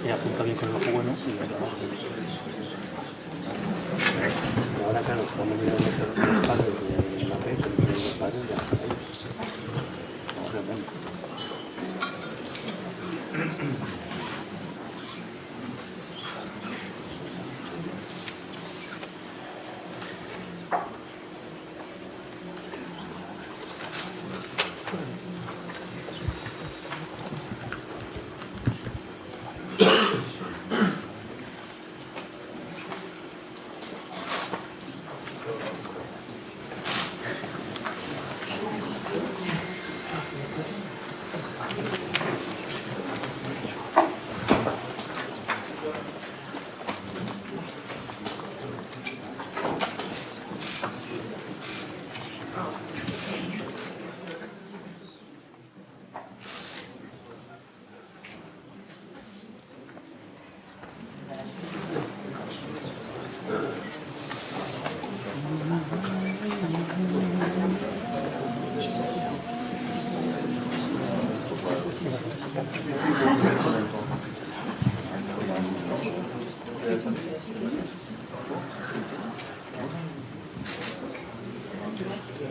Y apunta bien con el ojo bueno y lo demás. Ahora, claro, estamos mirando los padres de la fe, los padres de la fe. Obviamente.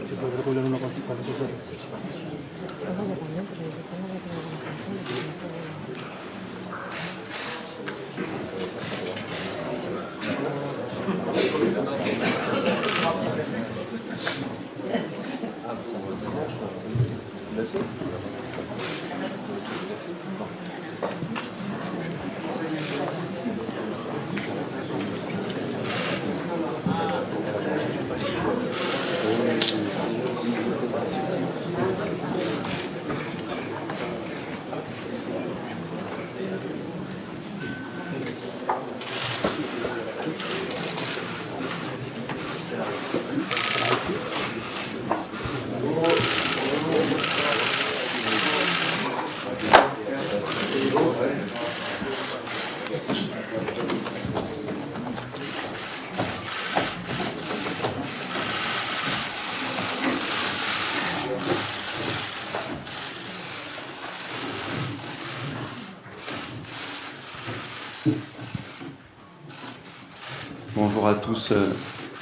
¿Se puede regular una cosa para que Bonjour à tous,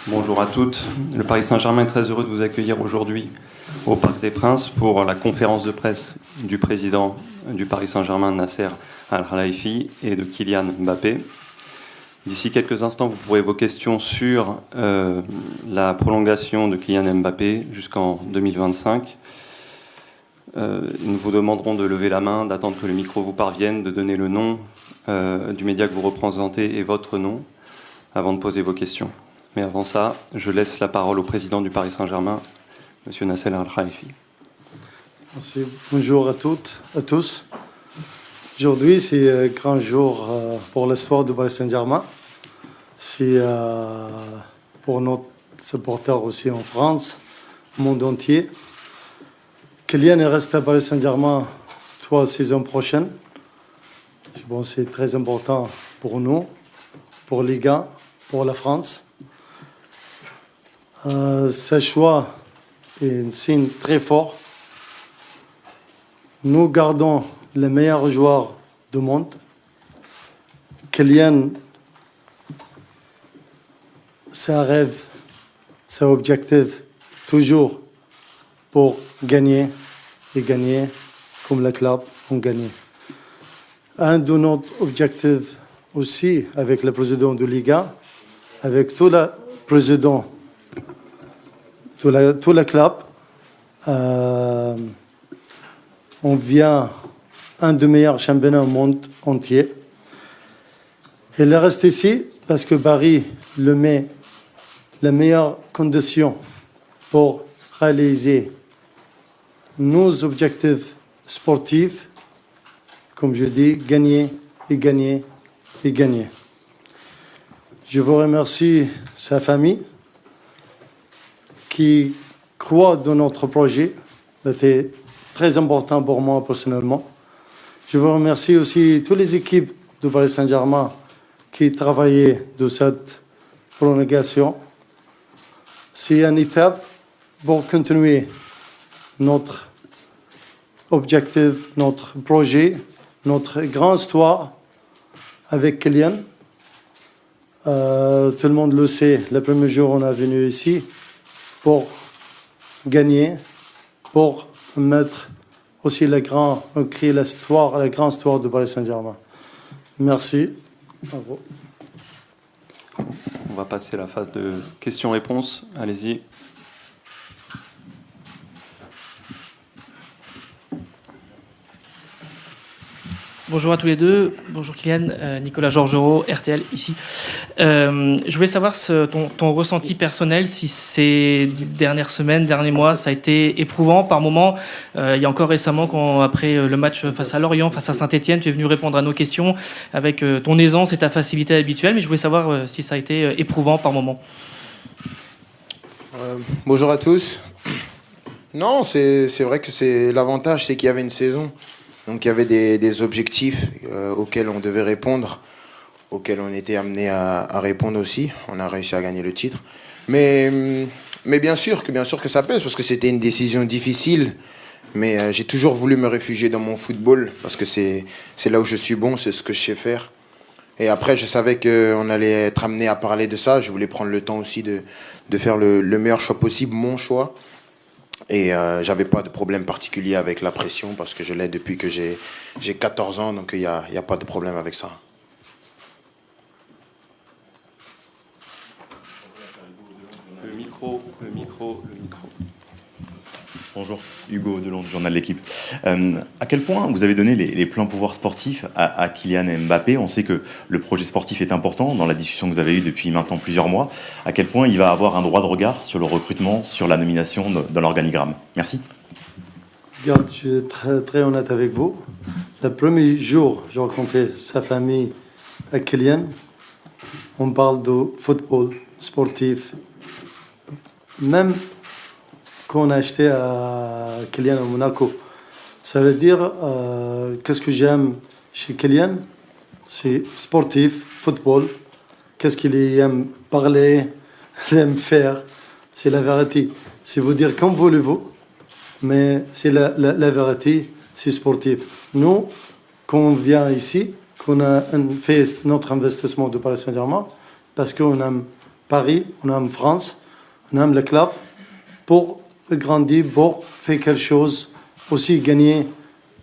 bonjour à toutes. Le Paris Saint-Germain est très heureux de vous accueillir aujourd'hui au Parc des Princes pour la conférence de presse du président du Paris Saint-Germain, Nasser Al-Khelaifi, et de Kylian Mbappé. D'ici quelques instants, vous pourrez vos questions sur la prolongation de Kylian Mbappé jusqu'en 2025. Nous vous demanderons de lever la main, d'attendre que le micro vous parvienne, de donner le nom du média que vous représentez et votre nom avant de poser vos questions. Mais avant ça, je laisse la parole au président du Paris Saint-Germain, M. Nasser Al-Khelaifi. Merci. Bonjour à toutes, à tous. Aujourd'hui, c'est un grand jour pour l'histoire du Paris Saint-Germain. C'est pour nos supporters aussi en France, au monde entier. Kylian est resté à Paris Saint-Germain 3 saisons prochaines. Bon, c'est très important pour nous, pour les gars, pour la France. Ce choix est un signe très fort. Nous gardons les meilleurs joueurs du monde. Kylian, c'est un rêve, c'est un objectif, toujours pour gagner et gagner comme le club ont gagné. Un de nos objectifs aussi avec le président de Liga, avec tout le président, tout le club, on vient un des meilleurs championnats au monde entier. Il reste ici parce que Paris le met les meilleures conditions pour réaliser nos objectifs sportifs, comme je dis, gagner et gagner et gagner. Je vous remercie sa famille qui croit dans notre projet. C'était très important pour moi personnellement. Je vous remercie aussi toutes les équipes du Paris Saint-Germain qui travaillaient de cette prolongation. C'est une étape pour continuer notre objectif, notre projet, notre grande histoire avec Kylian. Tout le monde le sait, le premier jour on est venu ici pour gagner, pour mettre aussi créer la grande histoire de Paris Saint-Germain. Merci. Bravo. On va passer à la phase de questions-réponses. Allez-y. Bonjour à tous les deux. Bonjour Kylian. Nicolas Georgerot, RTL ici. Je voulais savoir ton ressenti personnel, si ces dernières semaines, derniers mois, ça a été éprouvant par moments. Il y a encore récemment, après le match face à Lorient, face à Saint-Etienne, tu es venu répondre à nos questions avec ton aisance et ta facilité habituelle. Mais je voulais savoir si ça a été éprouvant par moments. Bonjour à tous. Non, c'est vrai que c'est l'avantage, c'est qu'il y avait une saison. Donc il y avait des objectifs auxquels on devait répondre, auxquels on était amené à répondre aussi. On a réussi à gagner le titre. Mais bien sûr que ça pèse, parce que c'était une décision difficile. Mais j'ai toujours voulu me réfugier dans mon football, parce que c'est là où je suis bon, c'est ce que je sais faire. Et après, je savais qu'on allait être amené à parler de ça. Je voulais prendre le temps aussi de faire le meilleur choix possible, mon choix. Et j'avais pas de problème particulier avec la pression parce que je l'ai depuis que j'ai 14 ans, donc il y a pas de problème avec ça. Le micro. Bonjour, Hugo Delon du journal L'Équipe. À quel point vous avez donné les pleins pouvoirs sportifs à Kylian Mbappé? On sait que le projet sportif est important dans la discussion que vous avez eue depuis maintenant plusieurs mois. À quel point il va avoir un droit de regard sur le recrutement, sur la nomination dans l'organigramme? Merci. Regarde, je suis très, très honnête avec vous. Le premier jour, j'ai rencontré sa famille à Kylian. On parle de football, sportif. Même qu'on a acheté à Kylian à Monaco. Ça veut dire, qu'est-ce que j'aime chez Kylian? C'est sportif, football. Qu'est-ce qu'il aime parler, il aime faire? C'est la vérité. C'est vous dire comme voulez-vous, mais c'est la vérité, c'est sportif. Nous, quand on vient ici, qu'on a fait notre investissement de Paris Saint-Germain, parce qu'on aime Paris, on aime France, on aime le club, pour grandir, pour faire quelque chose, aussi gagner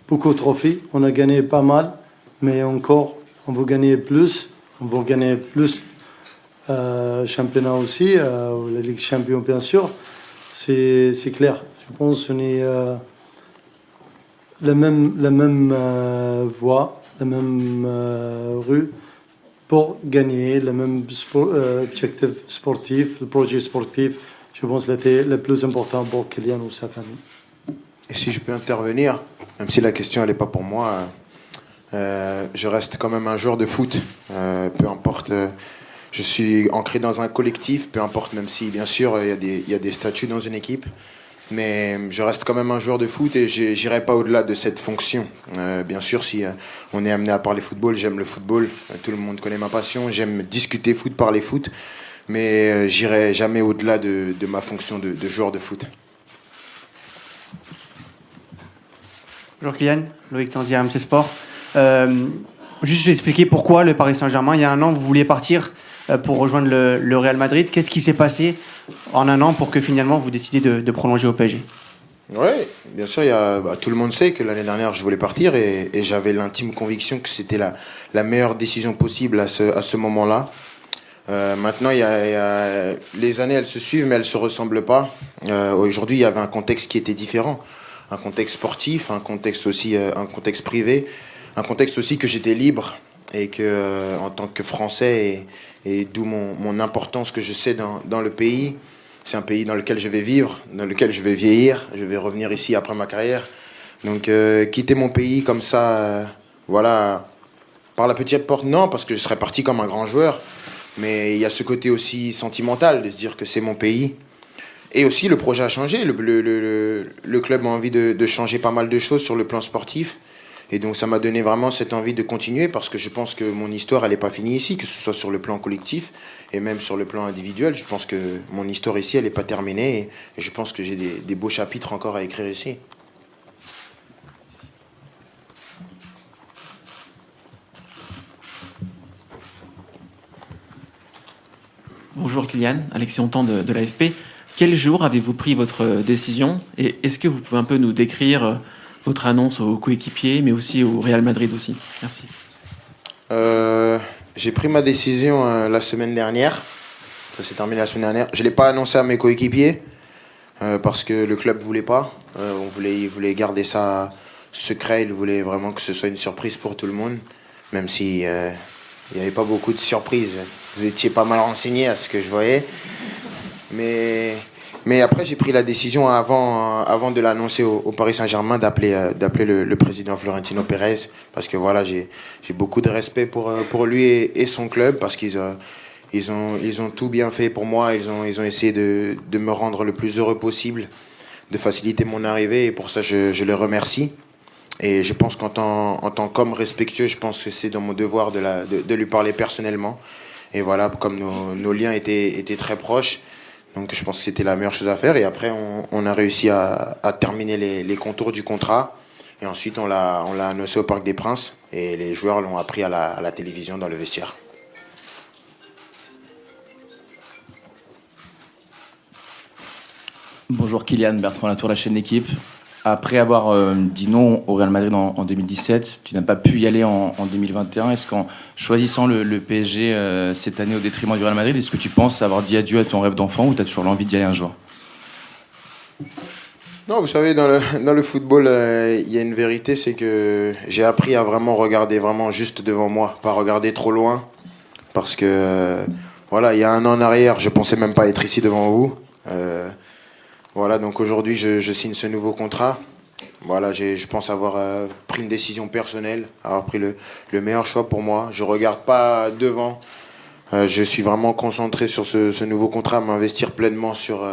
beaucoup de trophées. On a gagné pas mal, mais encore, on veut gagner plus. On veut gagner plus championnat aussi, la Ligue Champion, bien sûr. C'est clair. Je pense qu'on est la même voie, la même rue pour gagner, le même objectif sportif, le projet sportif. Je pense que c'était le plus important pour Kylian ou sa famille. Et si je peux intervenir, même si la question n'est pas pour moi, je reste quand même un joueur de foot. Peu importe, je suis ancré dans un collectif, peu importe, même si bien sûr il y a des statuts dans une équipe. Mais je reste quand même un joueur de foot et je n'irai pas au-delà de cette fonction. Bien sûr, si on est amené à parler football, j'aime le football. Tout le monde connaît ma passion. J'aime discuter foot, parler foot. Mais j'irai jamais au-delà de ma fonction de joueur de foot. Bonjour Kylian, Loïc Tanzier, RMC Sport. Juste, je vais expliquer pourquoi le Paris Saint-Germain, il y a un an, vous vouliez partir pour rejoindre le Real Madrid. Qu'est-ce qui s'est passé en un an pour que finalement vous décidiez de prolonger au PSG? Oui, bien sûr, tout le monde sait que l'année dernière, je voulais partir et j'avais l'intime conviction que c'était la meilleure décision possible à ce moment-là. Maintenant, les années, elles se suivent, mais elles ne se ressemblent pas. Aujourd'hui, il y avait un contexte qui était différent. Un contexte sportif, un contexte aussi, un contexte privé, un contexte aussi que j'étais libre et que, en tant que Français, et d'où mon importance que je sais dans le pays. C'est un pays dans lequel je vais vivre, dans lequel je vais vieillir. Je vais revenir ici après ma carrière. Donc, quitter mon pays comme ça, voilà, par la petite porte, non, parce que je serais parti comme un grand joueur. Mais il y a ce côté aussi sentimental de se dire que c'est mon pays. Et aussi, le projet a changé. Le club a envie de changer pas mal de choses sur le plan sportif. Et donc ça m'a donné vraiment cette envie de continuer parce que je pense que mon histoire, elle n'est pas finie ici, que ce soit sur le plan collectif et même sur le plan individuel. Je pense que mon histoire ici, elle n'est pas terminée et je pense que j'ai des beaux chapitres encore à écrire ici. Bonjour Kylian, Alexis Hontan de l'AFP. Quel jour avez-vous pris votre décision et est-ce que vous pouvez un peu nous décrire votre annonce aux coéquipiers, mais aussi au Real Madrid aussi? Merci. J'ai pris ma décision la semaine dernière. Ça s'est terminé la semaine dernière. Je ne l'ai pas annoncé à mes coéquipiers parce que le club ne voulait pas. Il voulait garder ça secret. Il voulait vraiment que ce soit une surprise pour tout le monde, même si il n'y avait pas beaucoup de surprises. Vous étiez pas mal renseigné à ce que je voyais. Mais après, j'ai pris la décision avant de l'annoncer au Paris Saint-Germain d'appeler le président Florentino Pérez parce que voilà, j'ai beaucoup de respect pour lui et son club parce qu'ils ont tout bien fait pour moi. Ils ont essayé de me rendre le plus heureux possible, de faciliter mon arrivée et pour ça, je les remercie. Et je pense qu'en tant qu'homme respectueux, je pense que c'est dans mon devoir de lui parler personnellement. Et voilà, comme nos liens étaient très proches, donc je pense que c'était la meilleure chose à faire. Et après, on a réussi à terminer les contours du contrat. Et ensuite, on l'a annoncé au Parc des Princes. Et les joueurs l'ont appris à la télévision dans le vestiaire. Bonjour Kylian, Bertrand Latour, la chaîne L'équipe. Après avoir dit non au Real Madrid en 2017, tu n'as pas pu y aller en 2021. Est-ce qu'en choisissant le PSG cette année au détriment du Real Madrid, est-ce que tu penses avoir dit adieu à ton rêve d'enfant ou tu as toujours l'envie d'y aller un jour? Non, vous savez, dans le football, il y a une vérité, c'est que j'ai appris à vraiment regarder vraiment juste devant moi, pas regarder trop loin. Parce que, voilà, il y a un an en arrière, je pensais même pas être ici devant vous. Voilà, donc aujourd'hui, je signe ce nouveau contrat. Voilà, je pense avoir pris une décision personnelle, avoir pris le meilleur choix pour moi. Je regarde pas devant. Je suis vraiment concentré sur ce nouveau contrat, m'investir pleinement sur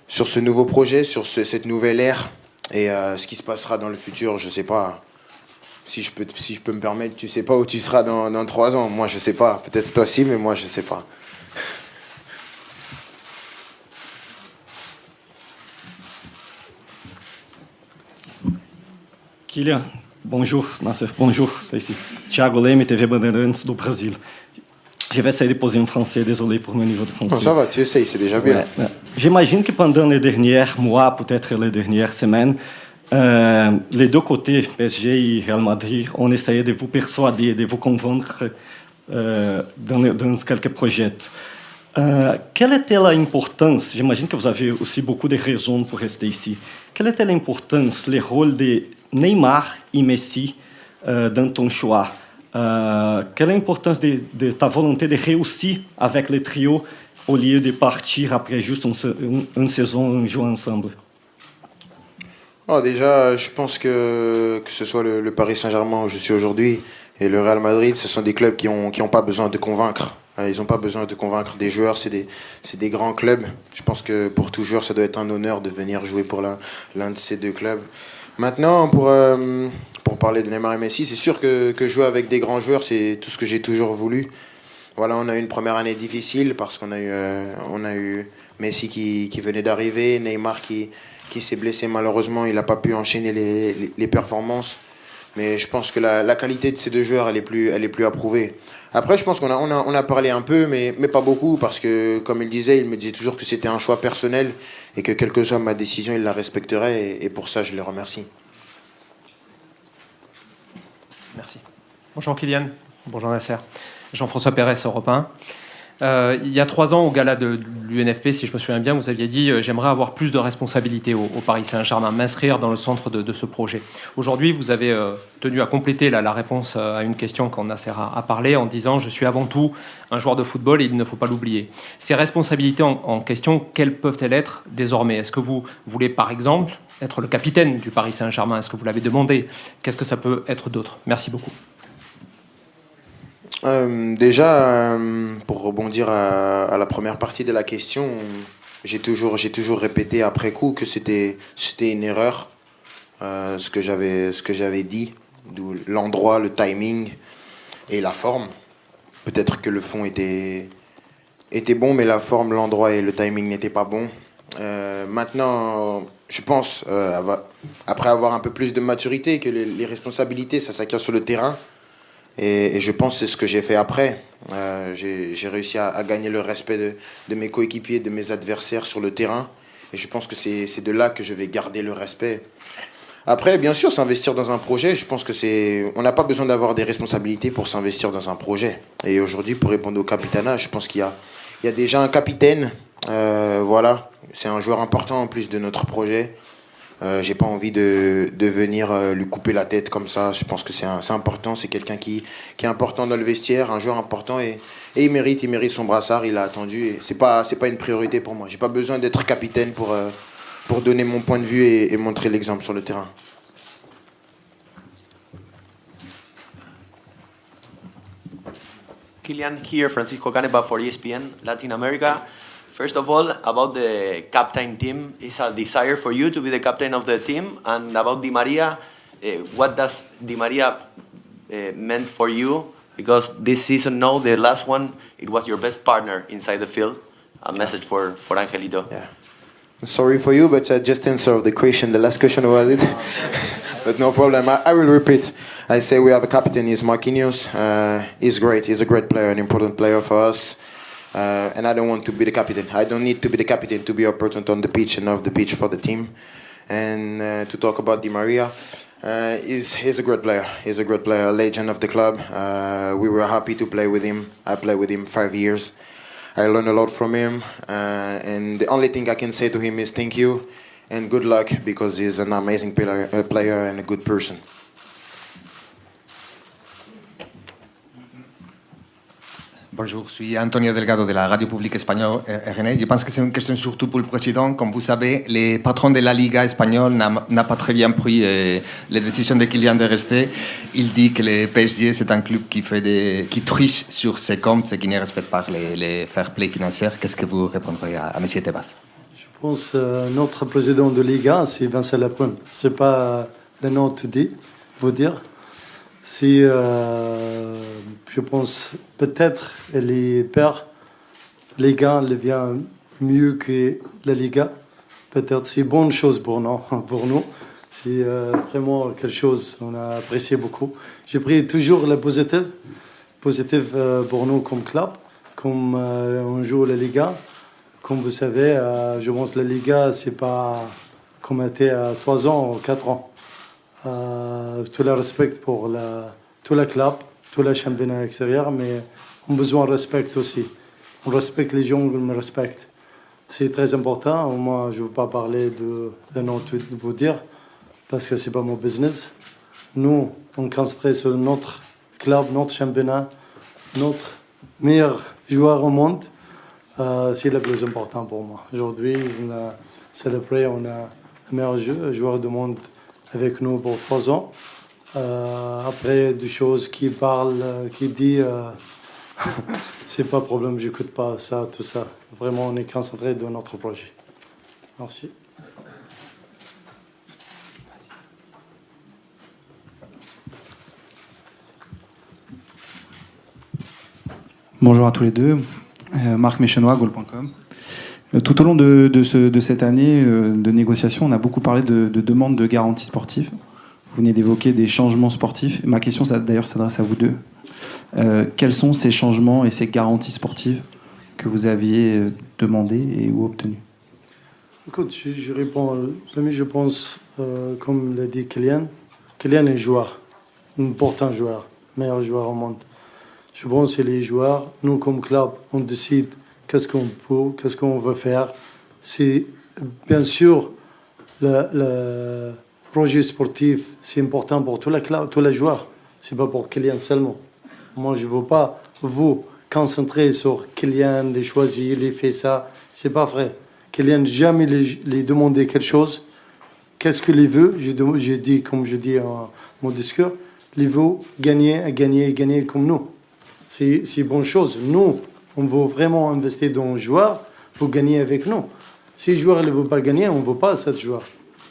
ce nouveau projet, sur cette nouvelle ère. Et ce qui se passera dans le futur, je sais pas. Si je peux me permettre, tu sais pas où tu seras dans 3 ans. Moi, je sais pas. Peut-être toi aussi, mais moi, je sais pas. Kylian, bonjour, Nasser, bonjour, c'est ici. Thiago Leme, TV Bandeirantes do Brasil. Je vais essayer de poser en français, désolé pour mon niveau de français. Non, ça va, tu essayes, c'est déjà bien. Ouais. J'imagine que pendant les derniers mois, peut-être les dernières semaines, les deux côtés, PSG et Real Madrid, ont essayé de vous persuader, de vous convaincre dans quelques projets. Quelle était l'importance, j'imagine que vous avez aussi beaucoup de raisons pour rester ici, quelle était l'importance, le rôle de Neymar et Messi dans ton choix? Quelle est l'importance de ta volonté de réussir avec le trio au lieu de partir après juste une saison en jouant ensemble? Oh, déjà, je pense que ce soit le Paris Saint-Germain où je suis aujourd'hui et le Real Madrid, ce sont des clubs qui ont pas besoin de convaincre. Ils n'ont pas besoin de convaincre des joueurs, c'est des grands clubs. Je pense que pour tout joueur, ça doit être un honneur de venir jouer pour l'un de ces deux clubs. Maintenant, pour parler de Neymar et Messi, c'est sûr que jouer avec des grands joueurs, c'est tout ce que j'ai toujours voulu. Voilà, on a eu une première année difficile parce qu'on a eu Messi qui venait d'arriver, Neymar qui s'est blessé malheureusement, il n'a pas pu enchaîner les performances. Mais je pense que la qualité de ces deux joueurs, elle est plus approuvée. Après, je pense qu'on a parlé un peu, mais pas beaucoup, parce que, comme il me disait toujours que c'était un choix personnel et que quelle que soit ma décision, il la respecterait. Et pour ça, je les remercie. Merci. Bonjour Kylian, bonjour Nasser. Jean-François Pérez, Europe 1. Il y a 3 ans, au gala de l'UNFP, si je me souviens bien, vous aviez dit « J'aimerais avoir plus de responsabilités au Paris Saint-Germain, m'inscrire dans le centre de ce projet ». Aujourd'hui, vous avez tenu à compléter la réponse à une question quand Nasser a parlé en disant « Je suis avant tout un joueur de football et il ne faut pas l'oublier ». Ces responsabilités en question, quelles peuvent-elles être désormais? Est-ce que vous voulez, par exemple, être le capitaine du Paris Saint-Germain? Est-ce que vous l'avez demandé? Qu'est-ce que ça peut être d'autre? Merci beaucoup. Déjà, pour rebondir à la première partie de la question, j'ai toujours répété après coup que c'était une erreur. ce que j'avais dit, d'où l'endroit, le timing et la forme. Peut-être que le fond était bon, mais la forme, l'endroit et le timing n'étaient pas bons. Maintenant, je pense, après avoir un peu plus de maturité, que les responsabilités, ça s'acquiert sur le terrain. Et je pense que c'est ce que j'ai fait après. J'ai réussi à gagner le respect de mes coéquipiers, de mes adversaires sur le terrain. Et je pense que c'est de là que je vais garder le respect. Après, bien sûr, s'investir dans un projet, je pense que on n'a pas besoin d'avoir des responsabilités pour s'investir dans un projet. Et aujourd'hui, pour répondre au capitanat, je pense qu'il y a déjà un capitaine. Voilà, c'est un joueur important en plus de notre projet. J'ai pas envie de venir lui couper la tête comme ça. Je pense que c'est important. C'est quelqu'un qui est important dans le vestiaire, un joueur important et il mérite son brassard. Il a attendu et c'est pas une priorité pour moi. J'ai pas besoin d'être capitaine pour donner mon point de vue et montrer l'exemple sur le terrain. Kylian here, Francisco Caneva for ESPN Latin America. First of all, about the captain team, is a desire for you to be the captain of the team? And about Di Maria, what does Di Maria meant for you? Because this season, no, the last one, it was your best partner inside the field. A message for Angelito. Yeah. Sorry for you, but I just answered the question. The last question was it? But no problem. I will repeat. I say we have a captain, he's Marquinhos. He's great. He's a great player, an important player for us. And I don't want to be the captain. I don't need to be the captain to be important on the pitch and off the pitch for the team. And to talk about Di Maria, he's a great player. He's a great player, a legend of the club. We were happy to play with him. I played with him 5 years. I learned a lot from him. And the only thing I can say to him is thank you and good luck, because he's an amazing player and a good person. Bonjour, je suis Antonio Delgado de la radio publique espagnole RN. Je pense que c'est une question surtout pour le président. Comme vous savez, les patrons de la Liga espagnole n'ont pas très bien pris les décisions de Kylian de rester. Il dit que le PSG, c'est un club qui triche sur ses comptes et qui ne respecte pas les fair play financiers. Qu'est-ce que vous répondrez à M. Tebas? Je pense que notre président de Liga, c'est Vincent Lapointe. Ce n'est pas le nom de vous dire. Si je pense peut-être les pères, les gars, le vient mieux que la Liga. Peut-être c'est une bonne chose pour nous. C'est vraiment quelque chose qu'on a apprécié beaucoup. J'ai pris toujours le positif pour nous comme club, comme on joue la Liga. Comme vous savez, je pense que la Liga, c'est pas comme était à 3 ans ou 4 ans. Tout le respect pour tout le club, tout le championnat extérieur, mais on a besoin de respect aussi. On respecte les gens, on me respecte. C'est très important. Moi, je ne veux pas parler de nom de vous dire, parce que ce n'est pas mon business. Nous, on concentre sur notre club, notre championnat, notre meilleur joueur au monde. C'est le plus important pour moi. Aujourd'hui, on a célébré, on a le meilleur joueur du monde avec nous pour 3 ans. Après, des choses qui parlent, qui disent, c'est pas problème, j'écoute pas ça, tout ça. Vraiment, on est concentré dans notre projet. Merci. Bonjour à tous les deux. Marc Méchenois, Goal.com. Tout au long de cette année de négociation, on a beaucoup parlé de demandes de garanties sportives. Vous venez d'évoquer des changements sportifs. Ma question, d'ailleurs, s'adresse à vous deux. Quels sont ces changements et ces garanties sportives que vous aviez demandées et ou obtenues? Écoute, je réponds. Premier, je pense, comme l'a dit Kylian, Kylian est joueur, un important joueur, meilleur joueur au monde. Je pense que les joueurs, nous comme club, on décide qu'est-ce qu'on peut, qu'est-ce qu'on veut faire. C'est bien sûr le projet sportif, c'est important pour tous les joueurs. C'est pas pour Kylian seulement. Moi, je veux pas vous concentrer sur Kylian, les choisir, les faire ça. C'est pas vrai. Kylian jamais les demander quelque chose. Qu'est-ce qu'il veut? J'ai dit, comme je dis en mon discours, il veut gagner comme nous. C'est une bonne chose. Nous, on veut vraiment investir dans un joueur pour gagner avec nous. Si le joueur ne veut pas gagner, on ne veut pas ce joueur.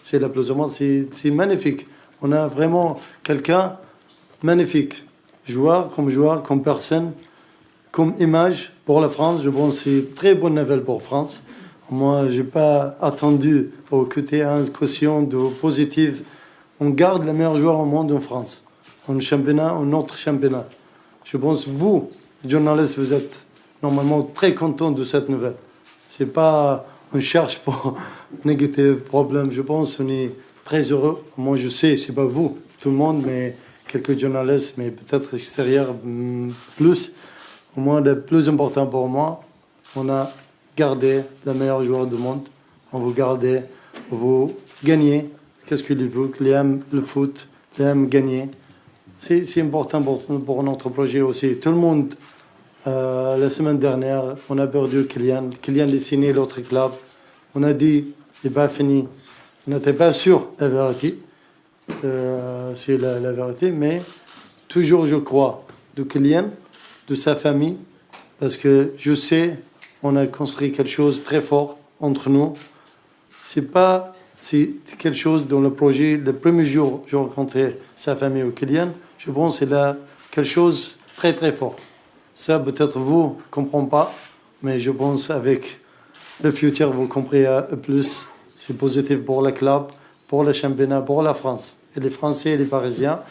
C'est l'applaudissement, c'est magnifique. On a vraiment quelqu'un magnifique. Joueur, comme personne, comme image pour la France. Je pense que c'est une très bonne nouvelle pour France. Moi, je n'ai pas attendu pour écouter une caution de positive. On garde le meilleur joueur au monde en France. En championnat, en autre championnat. Je pense que vous, journalistes, vous êtes normalement très contents de cette nouvelle. C'est pas, on cherche pour négatif problème. Je pense qu'on est très heureux. Moi, je sais, c'est pas vous, tout le monde, mais quelques journalistes, mais peut-être extérieurs plus. Au moins, le plus important pour moi, on a gardé le meilleur joueur du monde. On vous gardez, vous gagnez. Qu'est-ce qu'il veut? Qu'il aime le foot, qu'il aime gagner. C'est important pour notre projet aussi. Tout le monde, la semaine dernière, on a perdu Kylian. Kylian a signé l'autre club. On a dit, il n'est pas fini. On n'était pas sûr de la vérité. C'est la vérité, mais toujours je crois de Kylian, de sa famille, parce que je sais, on a construit quelque chose de très fort entre nous. C'est quelque chose dans le projet. Le premier jour, j'ai rencontré sa famille au Kylian. Je pense que c'est là quelque chose de très très fort. Ça, peut-être vous ne comprenez pas, mais je pense avec le futur, vous comprenez plus. C'est positif pour le club, pour le championnat, pour la France. Et les Français et les Parisiens,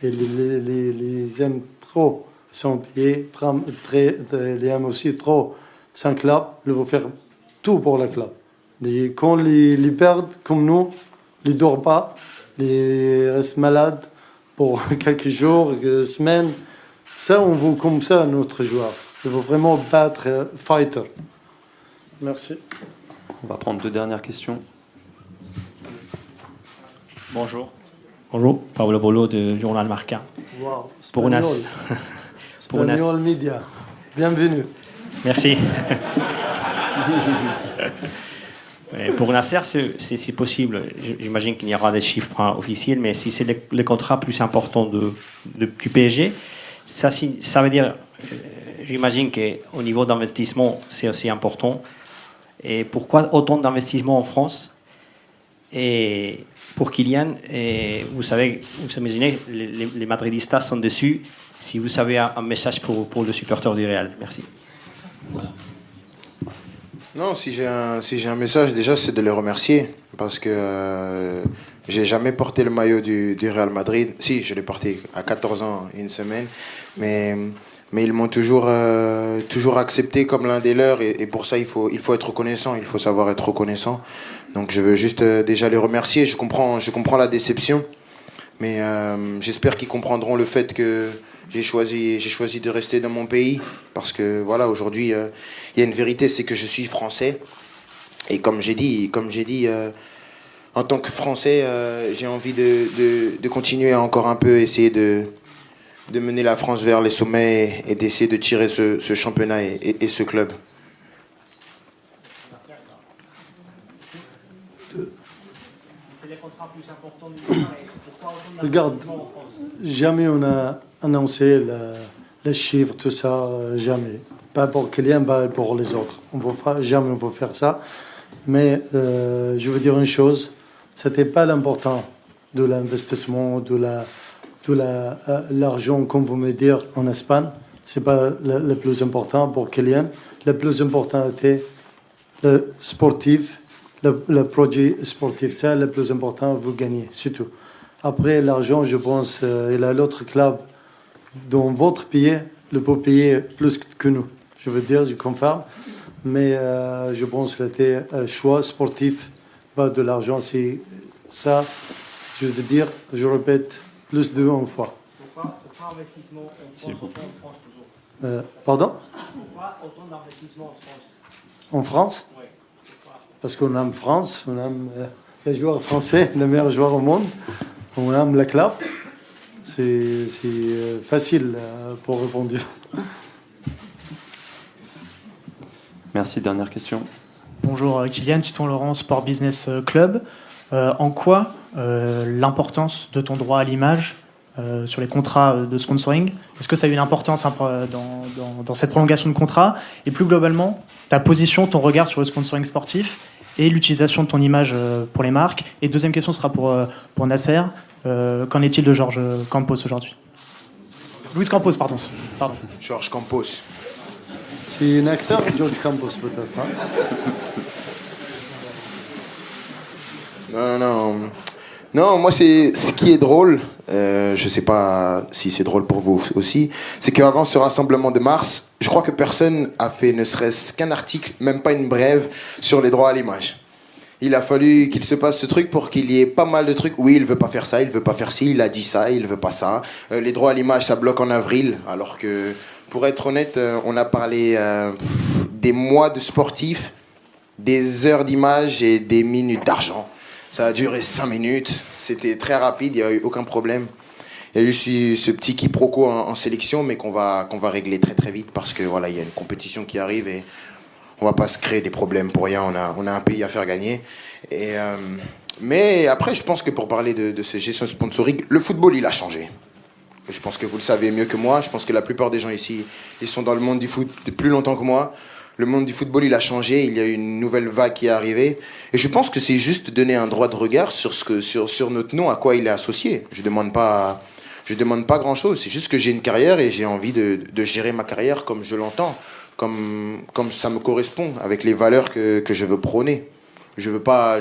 et les aiment trop son pays, ils aiment aussi trop son club. Ils vont faire tout pour le club. Et quand ils perdent, comme nous, ils ne dorment pas, ils restent malades pour quelques jours, quelques semaines. Ça, on veut comme ça notre joueur. Il faut vraiment battre fighter. Merci. On va prendre 2 dernières questions. Bonjour. Bonjour, Paolo Bolo du journal Marca. Wow, Pour une Espagnol Media. Bienvenue. Merci. Pour Nasser, c'est possible. J'imagine qu'il y aura des chiffres officiels, mais si c'est le contrat plus important du PSG, ça veut dire, j'imagine qu'au niveau d'investissement, c'est aussi important. Et pourquoi autant d'investissement en France? Et pour Kylian, vous imaginez, les madridistas sont dessus. Si vous avez un message pour le supporter du Real, merci. Non, si j'ai un message, déjà, c'est de les remercier. Parce que j'ai jamais porté le maillot du Real Madrid. Si, je l'ai porté à 14 ans, une semaine. Mais ils m'ont toujours accepté comme l'un des leurs. Et pour ça, il faut être reconnaissant. Il faut savoir être reconnaissant. Donc je veux juste déjà les remercier. Je comprends la déception. Mais j'espère qu'ils comprendront le fait que j'ai choisi de rester dans mon pays. Parce que voilà, aujourd'hui, il y a une vérité, c'est que je suis français. Et comme j'ai dit, en tant que Français, j'ai envie de continuer à encore un peu essayer de mener la France vers les sommets et d'essayer de tirer ce championnat et ce club. Regarde, jamais on a annoncé les chiffres, tout ça, jamais. Pas pour Kylian, pas pour les autres. Jamais on va faire ça. Mais je veux dire une chose, c'était pas l'important de l'investissement, de l'argent, comme vous me dites, en Espagne. C'est pas le plus important pour Kylian. Le plus important était le sportif, le projet sportif. C'est le plus important, vous gagnez, surtout. Après, l'argent, je pense, il a l'autre club dans votre pays, le peut payer plus que nous. Je veux dire, je confirme. Mais je pense que c'était un choix sportif, pas de l'argent. C'est ça, je veux dire, je répète, plus de 1 fois. Pourquoi investissement en France toujours Pardon? Pourquoi autant d'investissement en France? En France? Oui. Parce qu'on aime France, on aime les joueurs français, les meilleurs joueurs au monde. On aime la club. C'est facile pour répondre. Merci, dernière question. Bonjour Kylian, Titouan Laurent, Sport Business Club. En quoi l'importance de ton droit à l'image sur les contrats de sponsoring, est-ce que ça a eu une importance dans cette prolongation de contrat? Et plus globalement, ta position, ton regard sur le sponsoring sportif et l'utilisation de ton image pour les marques. Et deuxième question sera pour Nasser. Qu'en est-il de Georges Campos aujourd'hui? Luis Campos, pardon. Georges Campos. C'est un acteur, Georges Campos, peut-être. Hein. Non, moi, c'est ce qui est drôle. Je sais pas si c'est drôle pour vous aussi. C'est qu'avant ce rassemblement de mars, je crois que personne a fait ne serait-ce qu'un article, même pas une brève, sur les droits à l'image. Il a fallu qu'il se passe ce truc pour qu'il y ait pas mal de trucs. Oui, il veut pas faire ça, il veut pas faire ci, il a dit ça, il veut pas ça. Les droits à l'image, ça bloque en avril, alors que, pour être honnête, on a parlé des mois de sportifs, des heures d'image et des minutes d'argent. Ça a duré 5 minutes, c'était très rapide, il n'y a eu aucun problème. Il y a eu ce petit quiproquo en sélection, mais qu'on va régler très très vite parce que voilà, il y a une compétition qui arrive et on va pas se créer des problèmes pour rien. On a un pays à faire gagner. Mais après, je pense que pour parler de ces gestions sponsoring, le football il a changé. Je pense que vous le savez mieux que moi. Je pense que la plupart des gens ici, ils sont dans le monde du foot depuis plus longtemps que moi. Le monde du football, il a changé. Il y a une nouvelle vague qui est arrivée. Et je pense que c'est juste donner un droit de regard sur notre nom, à quoi il est associé. Je demande pas grand-chose. C'est juste que j'ai une carrière et j'ai envie de gérer ma carrière comme je l'entends, comme ça me correspond, avec les valeurs que je veux prôner. Je veux pas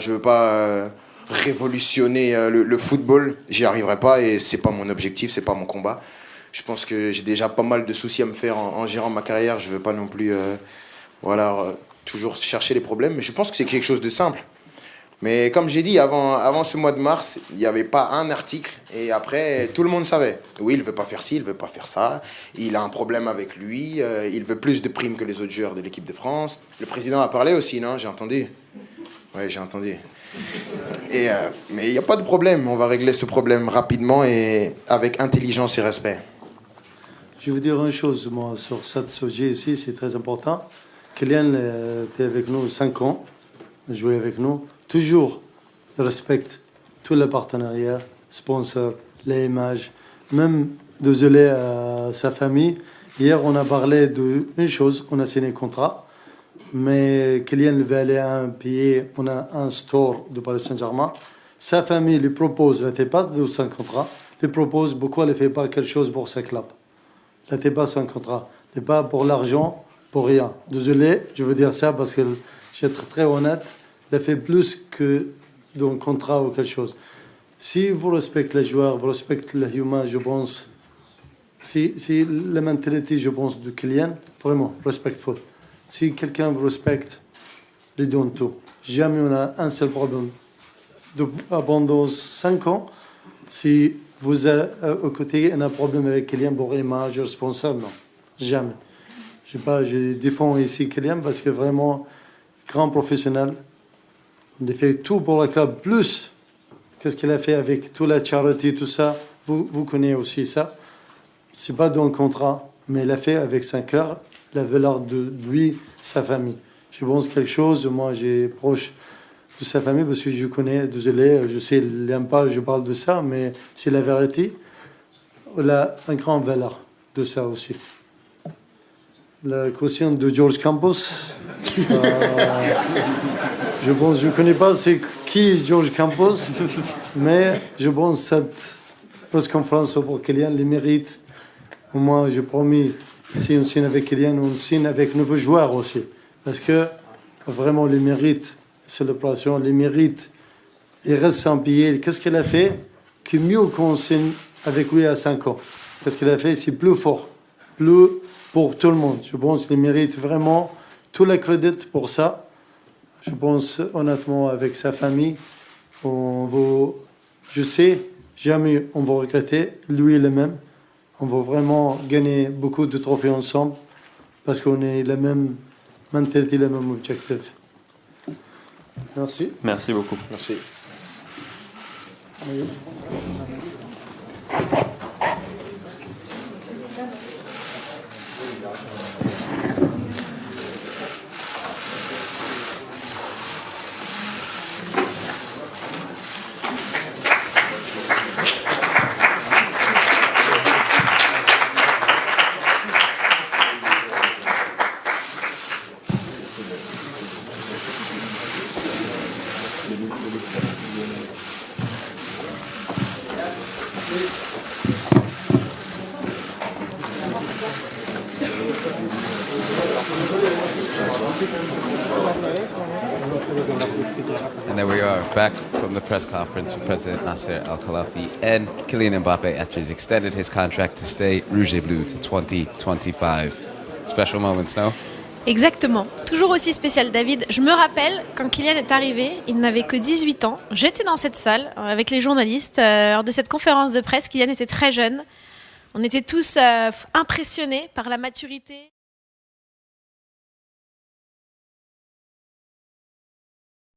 révolutionner le football. J'y arriverai pas et c'est pas mon objectif, c'est pas mon combat. Je pense que j'ai déjà pas mal de soucis à me faire en gérant ma carrière. Je veux pas non plus toujours chercher les problèmes, mais je pense que c'est quelque chose de simple. Mais comme j'ai dit, avant ce mois de mars, il n'y avait pas un article, et après, tout le monde savait. Oui, il ne veut pas faire ci, il ne veut pas faire ça, il a un problème avec lui, il veut plus de primes que les autres joueurs de l'équipe de France. Le président a parlé aussi, non? J'ai entendu. Oui, j'ai entendu. Mais il n'y a pas de problème, on va régler ce problème rapidement et avec intelligence et respect. Je vais vous dire une chose, moi, sur ce sujet aussi, c'est très important. Kylian était avec nous 5 ans, joué avec nous. Toujours respecte tous les partenariats, sponsors, les images, même désolé à sa famille. Hier, on a parlé d'une chose, on a signé un contrat, mais Kylian veut aller à un pays, on a un store de Paris Saint-Germain. Sa famille lui propose, elle n'était pas de son contrat, lui propose pourquoi elle ne fait pas quelque chose pour sa club. Elle n'était pas son contrat, elle n'est pas pour l'argent, pour rien. Désolé, je veux dire ça parce que je vais être très honnête. Il a fait plus que d'un contrat ou quelque chose. Si vous respectez les joueurs, vous respectez les humains, je pense, si la mentalité, je pense, de Kylian, vraiment, respectful. Si quelqu'un vous respecte, lui donne tout. Jamais on a un seul problème. Pendant 5 ans, si vous êtes au côté, on a un problème avec Kylian pour image, responsable, non. Jamais. Je défends ici Kylian parce que vraiment, grand professionnel. Il a fait tout pour le club, plus qu'est-ce qu'il a fait avec toute la charité, tout ça. Vous connaissez aussi ça. C'est pas dans le contrat, mais il a fait avec son cœur la valeur de lui, sa famille. Je pense quelque chose, moi j'ai proche de sa famille parce que je connais, désolé, je sais, il n'aime pas, je parle de ça, mais c'est la vérité. Il a une grande valeur de ça aussi. La question de George Campos, je pense, je ne connais pas c'est qui George Campos, mais je pense que cette presse conférence pour Kylian les mérite. Au moins, j'ai promis, si on signe avec Kylian, on signe avec nouveaux joueurs aussi. Parce que vraiment, les mérites, célébration, les mérites, il reste sans payer. Qu'est-ce qu'il a fait que mieux qu'on signe avec lui à 5 ans? Qu'est-ce qu'il a fait? C'est plus fort, plus pour tout le monde. Je pense qu'il mérite vraiment tout le crédit pour ça. Je pense honnêtement avec sa famille, je sais, jamais on va regretter, lui le même. On va vraiment gagner beaucoup de trophées ensemble parce qu'on est la même mentalité, le même objectif. Merci. Merci beaucoup. Merci. Oui. And there we are, back from the press conference with President Nasser Al-Khelaifi and Kylian Mbappé after he's extended his contract to stay Rouge et Bleu to 2025. Special moments, no? Exactement. Toujours aussi spécial, David. Je me rappelle, quand Kylian est arrivé, il n'avait que 18 ans. J'étais dans cette salle avec les journalistes lors de cette conférence de presse. Kylian était très jeune. On était tous impressionnés par la maturité.